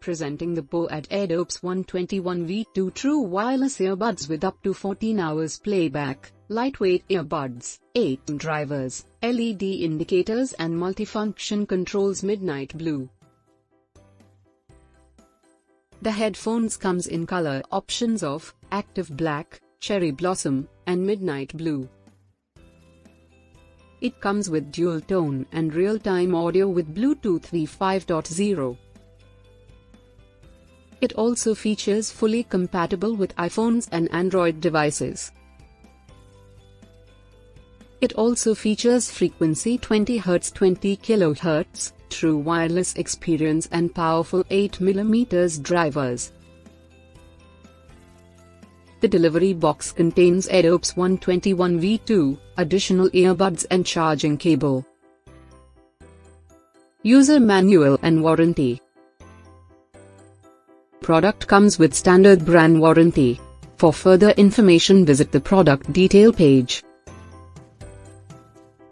Presenting the boAt Airdopes 121V2 true wireless earbuds with up to 14 hours playback, lightweight earbuds, 8 drivers, LED indicators and multifunction controls. Midnight blue. The headphones comes in color options of active black, cherry blossom, and midnight blue. It comes with dual tone and real-time audio with Bluetooth V5.0. It also features fully compatible with iPhones and Android devices. It also features frequency 20 Hz 20 kHz, true wireless experience and powerful 8mm drivers. The delivery box contains Airdopes 121V2, additional earbuds and charging cable. User manual and warranty. Product comes with standard brand warranty. For further information visit the product detail page.